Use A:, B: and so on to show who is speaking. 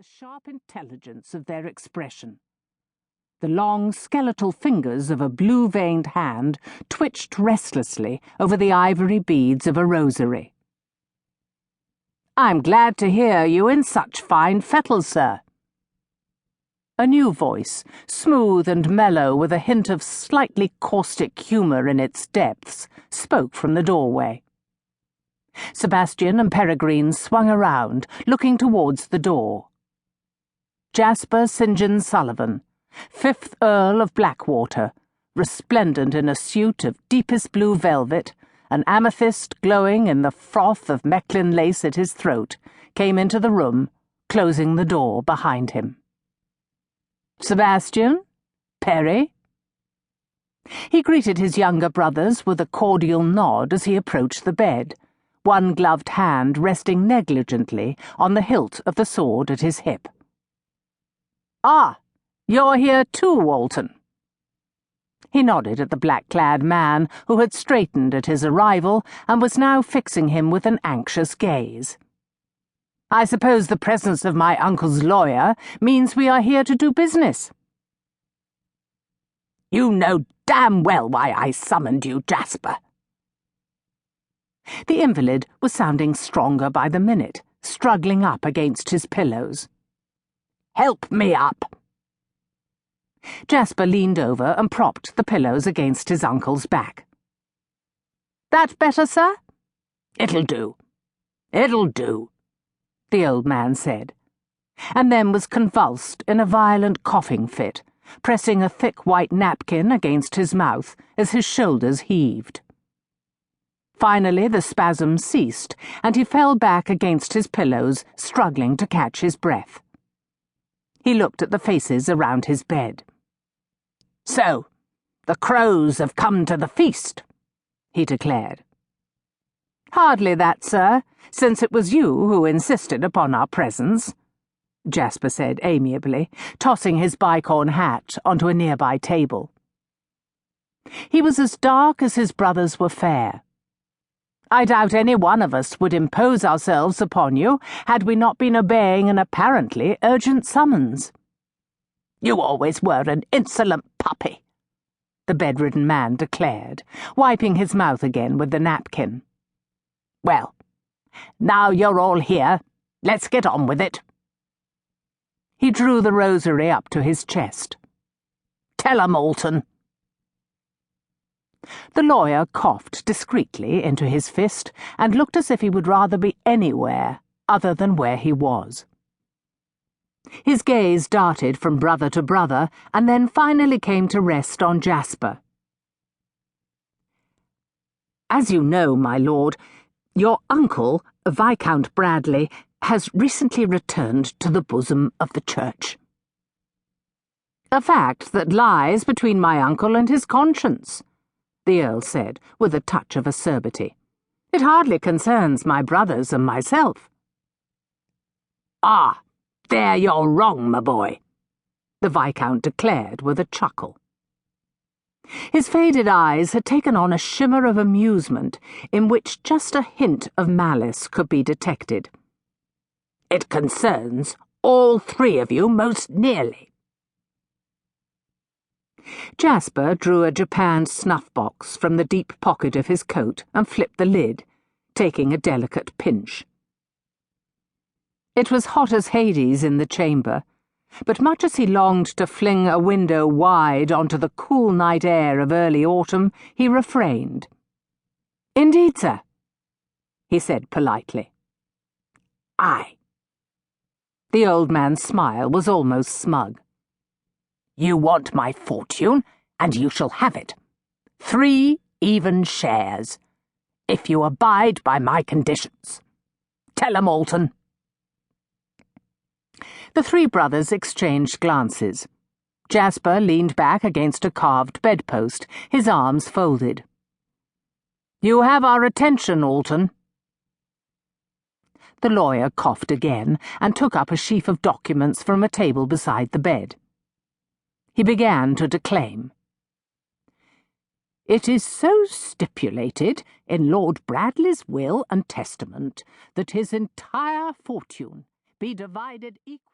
A: the sharp intelligence of their expression. The long skeletal fingers of a blue-veined hand twitched restlessly over the ivory beads of a rosary. "I'm glad to hear you in such fine fettle, sir." A new voice, smooth and mellow with a hint of slightly caustic humour in its depths, spoke from the doorway. Sebastian and Peregrine swung around, looking towards the door. Jasper Sullivan, 5th Earl of Blackwater, resplendent in a suit of deepest blue velvet, an amethyst glowing in the froth of Mechlin lace at his throat, came into the room, closing the door behind him. "Sebastian? Perry?" He greeted his younger brothers with a cordial nod as he approached the bed, one gloved hand resting negligently on the hilt of the sword at his hip. "Ah, you're here too, Walton." He nodded at the black-clad man who had straightened at his arrival and was now fixing him with an anxious gaze. "I suppose the presence of my uncle's lawyer means we are here to do business." "You know damn well why I summoned you, Jasper." The invalid was sounding stronger by the minute, struggling up against his pillows. "Help me up." Jasper leaned over and propped the pillows against his uncle's back. "That better, sir?" "It'll do. It'll do," the old man said, and then was convulsed in a violent coughing fit, pressing a thick white napkin against his mouth as his shoulders heaved. Finally the spasm ceased, and he fell back against his pillows, struggling to catch his breath. He looked at the faces around his bed. "So, the crows have come to the feast," he declared. "Hardly that, sir, since it was you who insisted upon our presence," Jasper said amiably, tossing his bicorn hat onto a nearby table. He was as dark as his brothers were fair. "I doubt any one of us would impose ourselves upon you had we not been obeying an apparently urgent summons." "You always were an insolent puppy," the bedridden man declared, wiping his mouth again with the napkin. "Well, now you're all here, let's get on with it." He drew the rosary up to his chest. "Tell 'em, Alton." The lawyer coughed discreetly into his fist and looked as if he would rather be anywhere other than where he was. His gaze darted from brother to brother and then finally came to rest on Jasper. "As you know, my lord, your uncle, Viscount Bradley, has recently returned to the bosom of the Church. A fact that lies between my uncle and his conscience," the Earl said, with a touch of acerbity. "It hardly concerns my brothers and myself." "Ah, there you're wrong, my boy," the Viscount declared with a chuckle. His faded eyes had taken on a shimmer of amusement in which just a hint of malice could be detected. "It concerns all three of you most nearly." Jasper drew a japanned snuff-box from the deep pocket of his coat and flipped the lid, taking a delicate pinch. It was hot as Hades in the chamber, but much as he longed to fling a window wide onto the cool night air of early autumn, he refrained. "Indeed, sir," he said politely. "Aye." The old man's smile was almost smug. "You want my fortune, and you shall have it. 3 even shares, if you abide by my conditions. Tell 'em, Alton." The three brothers exchanged glances. Jasper leaned back against a carved bedpost, his arms folded. "You have our attention, Alton." The lawyer coughed again and took up a sheaf of documents from a table beside the bed. He began to declaim. "It is so stipulated in Lord Bradley's will and testament that his entire fortune be divided equally."